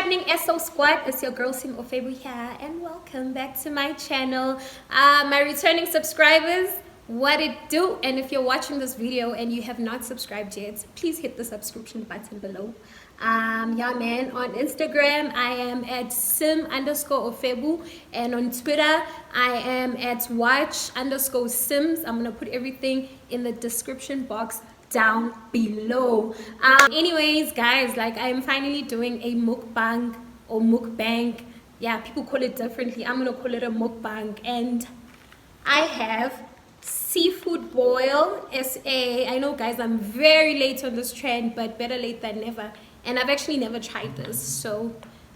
morning, S.O Squuuuad. It's your girl Sim Ofebu here, and welcome back to my channel. My returning subscribers, what it do? And if you're watching this video and you have not subscribed yet, please hit the subscription button below. Yeah, man. On Instagram, I am at sim_ofebu, and on Twitter, I am at watch_sims. I'm gonna put everything in the description box down below. Anyways, guys, like, I am finally doing a mukbang or mukbang. Yeah, people call it differently. I'm gonna call it a mukbang, and I have seafood boil SA. I know, guys, I'm very late on this trend, but better late than never. And I've actually never tried this, so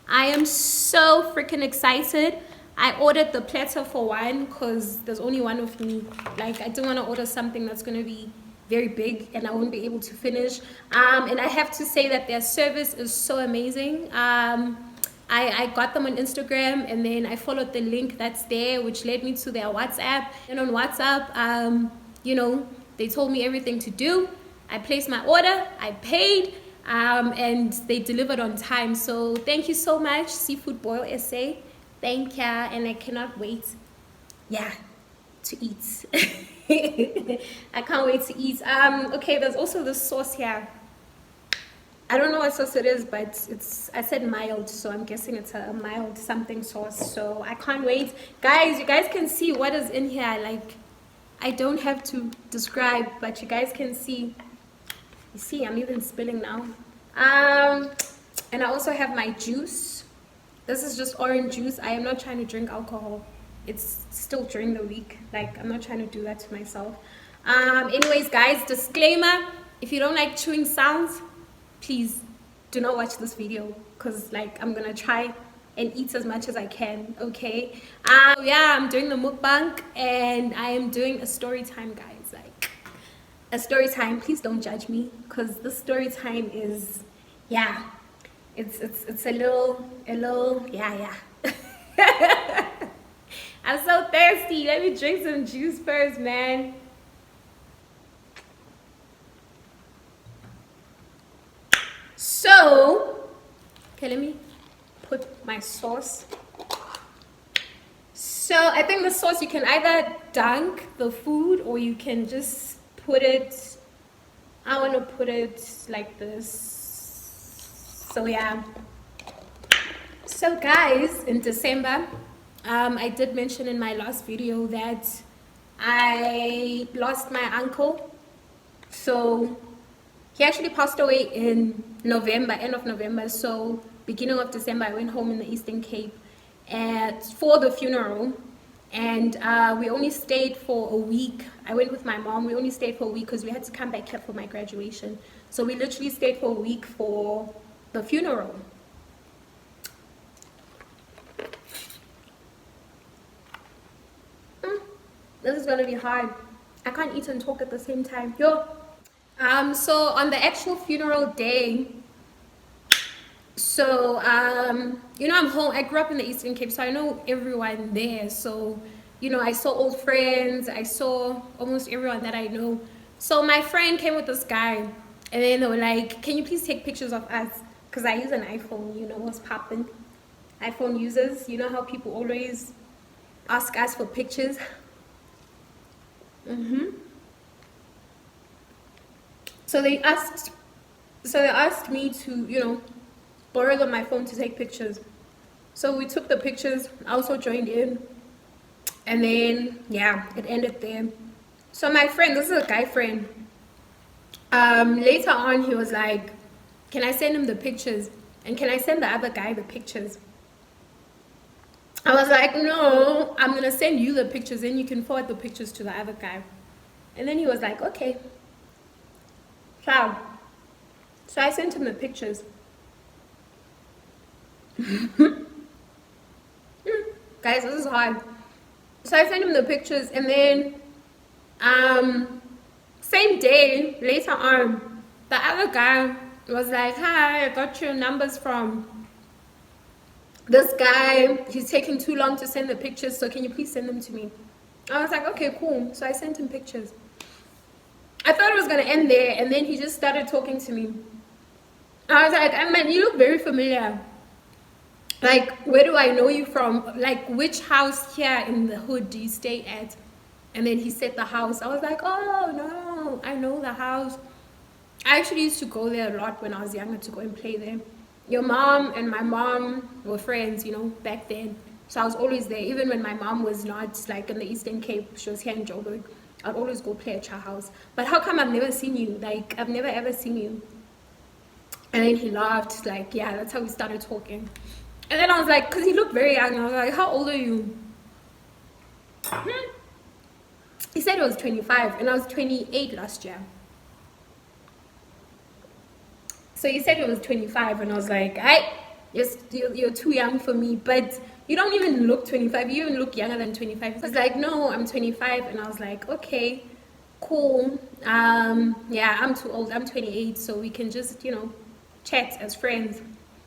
I am so freaking excited. I ordered the platter for one because there's only one of me. Like, I don't want to order something that's gonna be very big and I won't be able to finish. And I have to say that their service is so amazing. I got them on Instagram, and then I followed the link that's there, which led me to their WhatsApp. And on WhatsApp, you know, they told me everything to do. I placed my order, I paid, and they delivered on time. So thank you so much, Seafood Boil SA. Thank ya, and I cannot wait, yeah, to eat. I can't wait to eat. Okay, there's also this sauce here. I don't know what sauce it is, but I said mild, so I'm guessing it's a mild something sauce. So I can't wait. Guys, you guys can see what is in here. Like, I don't have to describe, but you guys can see. You see, I'm even spilling now. And I also have my juice. This is just orange juice. I am not trying to drink alcohol. It's still during the week. Like, I'm not trying to do that to myself. Anyways, guys, disclaimer: if you don't like chewing sounds, please do not watch this video, because, like, I'm gonna try and eat as much as I can. Okay. Yeah, I'm doing the mukbang, and I am doing a story time, guys. Like, a story time. Please don't judge me, because the story time is, yeah, it's a little yeah. I'm so thirsty. Let me drink some juice first, man. So, okay, let me put my sauce. So I think the sauce, you can either dunk the food or you can just put it, I want to put it like this. So yeah. So guys, in December, I did mention in my last video that I lost my uncle. So he actually passed away in November, end of November. So beginning of December, I went home in the Eastern Cape for the funeral. And we only stayed for a week. I went with my mom. We only stayed for a week because we had to come back here for my graduation. So we literally stayed for a week for the funeral. This is gonna be hard. I can't eat and talk at the same time. Yo. So on the actual funeral day, so you know, I'm home. I grew up in the Eastern Cape, so I know everyone there. So, you know, I saw old friends. I saw almost everyone that I know. So my friend came with this guy, and then they were like, "Can you please take pictures of us?" Because I use an iPhone. You know what's popping. iPhone users. You know how people always ask us for pictures. So they asked me to, you know, borrow them my phone to take pictures. So we took the pictures. I also joined in, and then yeah, it ended there. So my friend, this is a guy friend, later on he was like, "Can I send him the pictures, and can I send the other guy the pictures?" I was like, "No, I'm gonna send you the pictures, and you can forward the pictures to the other guy." And then he was like, "Okay." So I sent him the pictures. Guys, this is hard. So I sent him the pictures, and then same day, later on, the other guy was like, "Hi, I got your numbers from this guy. He's taking too long to send the pictures, so can you please send them to me?" I was like, "Okay, cool." So I sent him pictures. I thought it was gonna end there, and then he just started talking to me. I was like, "Man, you look very familiar." Like, where do I know you from? Like, which house here in the hood do you stay at? And then he said the house. I was like, oh no, I know the house. I actually used to go there a lot when I was younger to go and play there. Your mom and my mom were friends, you know, back then. So I was always there. Even when my mom was not like in the Eastern Cape, she was here in Joburg. I'd always go play at your house. But how come I've never seen you? Like, I've never ever seen you. And then he laughed, like, yeah, that's how we started talking. And then I was like, because he looked very young. I was like, how old are you? He said he was 25, and I was 28 last year. So he said he was 25, and I was like, you're too young for me. But you don't even look 25. You even look younger than 25. He was like, no, I'm 25. And I was like, okay, cool. Yeah, I'm too old. I'm 28, so we can just, you know, chat as friends.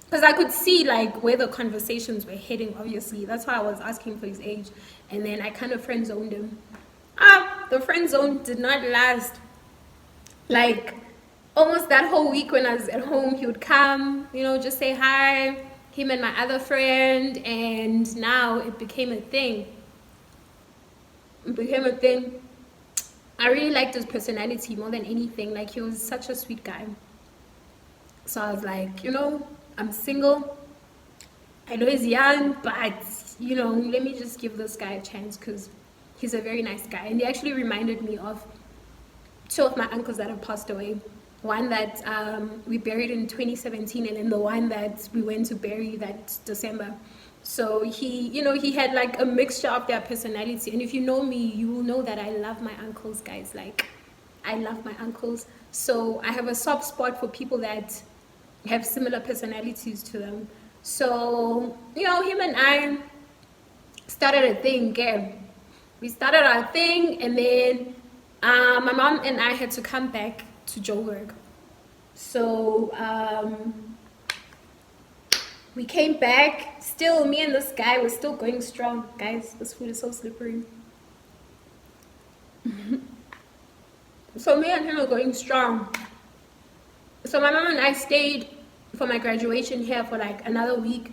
Because I could see like where the conversations were heading, obviously. That's why I was asking for his age. And then I kind of friend zoned him. The friend zone did not last. Like, almost that whole week when I was at home, he would come, you know, just say hi, him and my other friend, and now it became a thing. It became a thing. I really liked his personality more than anything. Like, he was such a sweet guy. So I was like, you know, I'm single. I know he's young, but, you know, let me just give this guy a chance because he's a very nice guy. And he actually reminded me of two of my uncles that have passed away. One that we buried in 2017, and then the one that we went to bury that December. So he, you know, he had like a mixture of their personality. And if you know me, you will know that I love my uncles, guys. Like, I love my uncles. So I have a soft spot for people that have similar personalities to them. So, you know, him and I started a thing again. We started our thing, and then my mom and I had to come back to Joburg. So we came back. Still, me and this guy were still going strong. Guys, this food is so slippery. So me and him were going strong. So my mom and I stayed for my graduation here for like another week.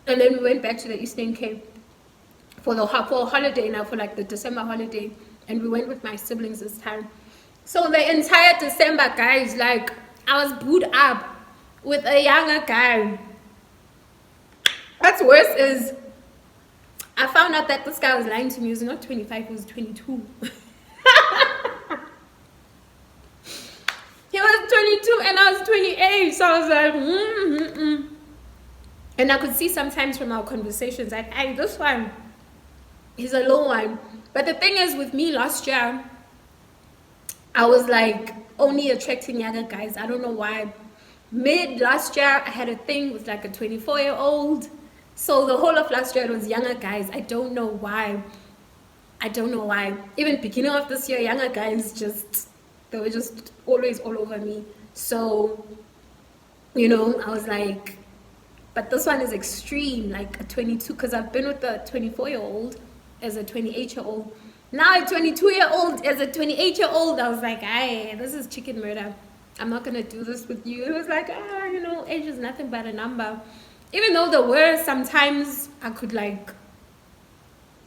And then we went back to the Eastern Cape for a holiday now, for like the December holiday. And we went with my siblings this time. So the entire December, guys, like, I was booed up with a younger guy. What's worse is I found out that this guy was lying to me. He was not 25, he was 22. He was 22 and I was 28. So I was like, And I could see sometimes from our conversations, like, hey, this one, he's a low one. But the thing is, with me last year, I was like only attracting younger guys. I don't know why. Mid last year, I had a thing with like a 24-year-old. So the whole of last year, it was younger guys. I don't know why. I don't know why. Even beginning of this year, younger guys they were just always all over me. So, you know, I was like, but this one is extreme, like a 22, because I've been with a 24-year-old as a 28-year-old. Now a 22-year-old as a 28-year-old, I was like, hey, this is chicken murder. I'm not going to do this with you. It was like, you know, age is nothing but a number. Even though there were sometimes I could like,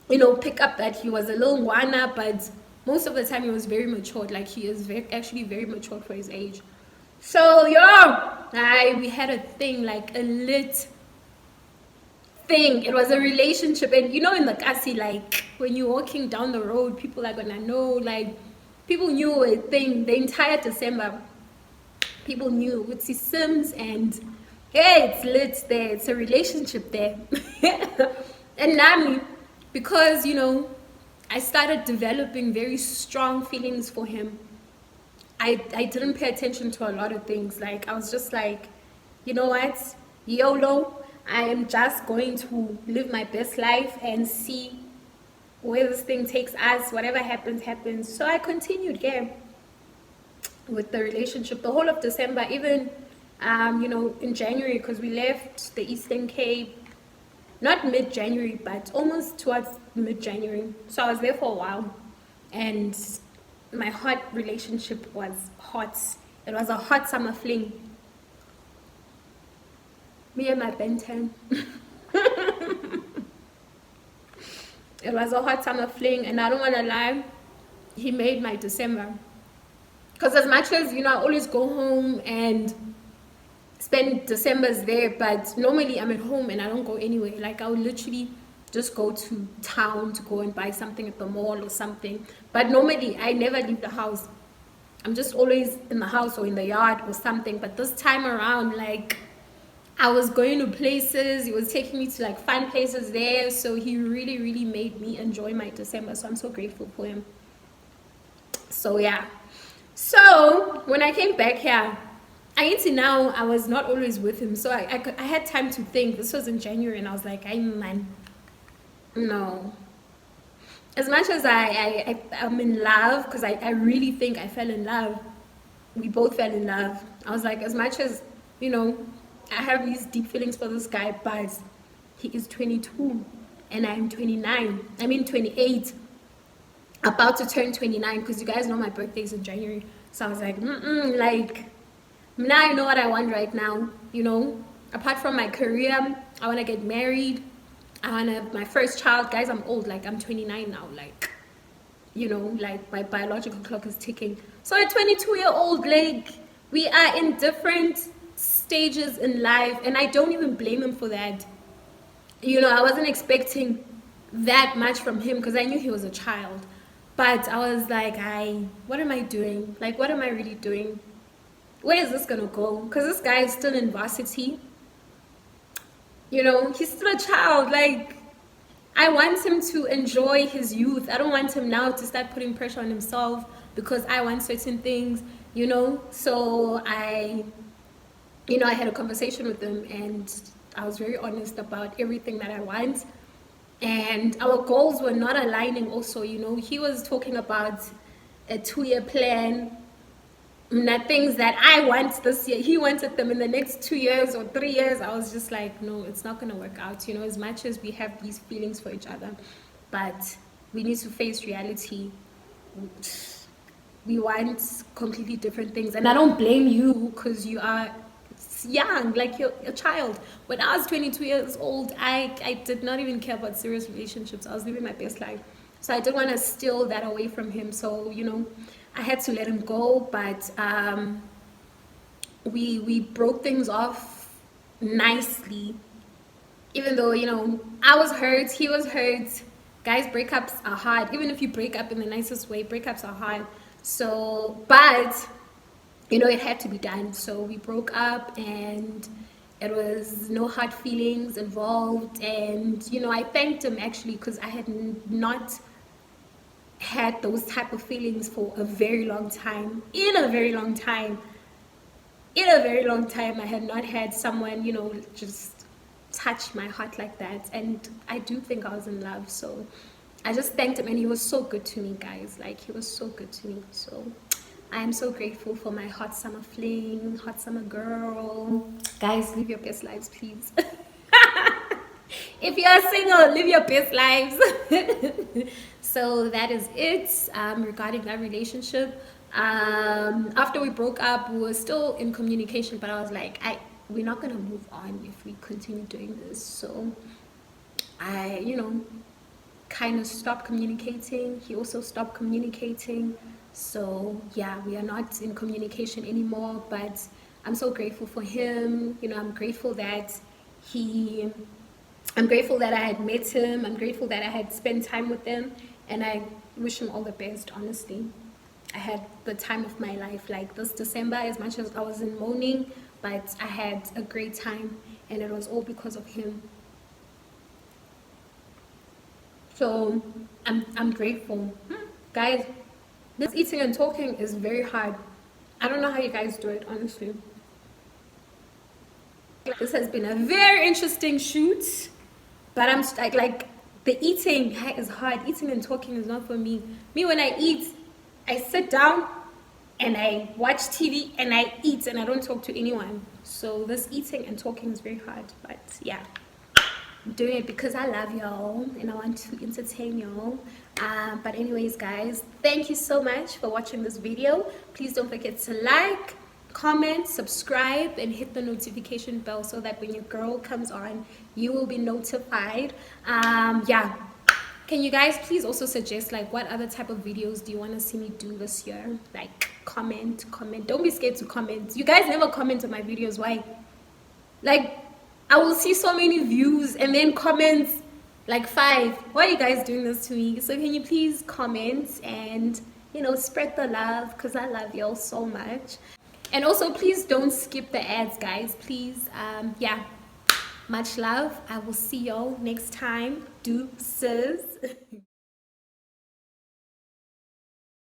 you know, pick up that he was a little wana, but most of the time he was very matured. Like, he is actually very matured for his age. So, we had a thing, like a lit thing. It was a relationship. And you know, in the kasi, like when you're walking down the road, people are gonna know. Like, people knew a thing the entire December. People knew with Sims, and hey, it's lit there. It's a relationship there. And Nami, because, you know, I started developing very strong feelings for him. I didn't pay attention to a lot of things. Like, I was just like, you know what, YOLO, I am just going to live my best life and see where this thing takes us. Whatever happens, happens. So I continued, with the relationship the whole of December, even you know, in January, because we left the Eastern Cape not mid-January, but almost towards mid-January. So I was there for a while, and my hot relationship was hot. It was a hot summer fling. Me and my Ben 10. It was a hot summer fling, and I don't want to lie, he made my December. Because as much as, I always go home and spend December's there, but normally I'm at home and I don't go anywhere. Like, I would literally just go to town to go and buy something at the mall or something. But normally I never leave the house. I'm just always in the house or in the yard or something. But this time around, like, I was going to places, he was taking me to like fun places there, so he really, really made me enjoy my December. So I'm so grateful for him. So yeah, so when I came back here, I was not always with him, so I had time to think. This was in January, and I was like, man, no. As much as I'm in love, because I really think I fell in love, we both fell in love. I was like, as much as, I have these deep feelings for this guy, but he is 22 and I'm 29. I mean 28, about to turn 29, because you guys know my birthday is in January. So I was like, like, now I know what I want right now, apart from my career. I want to get married. I want to have my first child. Guys, I'm old. Like, I'm 29 now. Like, like my biological clock is ticking. So a 22-year-old, like, we are in different stages in life, and I don't even blame him for that. I wasn't expecting that much from him because I knew he was a child, but I was like, what am I doing? Like, what am I really doing? Where is this gonna go? Because this guy is still in varsity. He's still a child. Like, I want him to enjoy his youth. I don't want him now to start putting pressure on himself because I want certain things, so I had a conversation with him, and I was very honest about everything that I want. And our goals were not aligning also. He was talking about a 2-year plan. Things that I want this year, he wanted them in the next 2 years or 3 years. I was just like, no, it's not going to work out. As much as we have these feelings for each other, but we need to face reality. We want completely different things. And I don't blame you, because you are young, like you're a child. When I was 22 years old, I did not even care about serious relationships. I was living my best life. So I didn't want to steal that away from him. So, I had to let him go. But we broke things off nicely. Even though, I was hurt, he was hurt. Guys, breakups are hard. Even if you break up in the nicest way, breakups are hard. So, but it had to be done. So we broke up, and it was no hard feelings involved. And I thanked him actually, because I had not had those type of feelings for a very long time. In a very long time, I had not had someone just touch my heart like that. And I do think I was in love. So I just thanked him, and he was so good to me, guys. Like, he was so good to me. So I am so grateful for my hot summer fling, hot summer girl. Guys, live your best lives, please. If you are single, live your best lives. So that is it regarding that relationship. After we broke up, we were still in communication, but I was like, we're not going to move on if we continue doing this. So I, kind of stopped communicating. He also stopped communicating. So yeah, we are not in communication anymore, but I'm so grateful for him. I'm grateful that I had met him. I'm grateful that I had spent time with him, and I wish him all the best, honestly. I had the time of my life. Like, this December, as much as I was in mourning, but I had a great time, and it was all because of him. So I'm grateful. Guys, this eating and talking is very hard. I don't know how you guys do it, honestly. This has been a very interesting shoot, but I'm like the eating is hard. Eating and talking is not for me. Me, when I eat, I sit down and I watch TV and I eat, and I don't talk to anyone. So this eating and talking is very hard, but yeah. I'm doing it because I love y'all and I want to entertain y'all. But anyways, guys, thank you so much for watching this video. Please don't forget to like, comment, subscribe, and hit the notification bell so that when your girl comes on, you will be notified. Yeah, can you guys please also suggest like what other type of videos do you want to see me do this year? Like comment. Don't be scared to comment. You guys never comment on my videos. Why? Like, I will see so many views and then comments like 5. Why are you guys doing this to me? So can you please comment and, you know, spread the love, because I love y'all so much. And also please don't skip the ads, guys, please. Yeah, much love. I will see y'all next time. Deuces.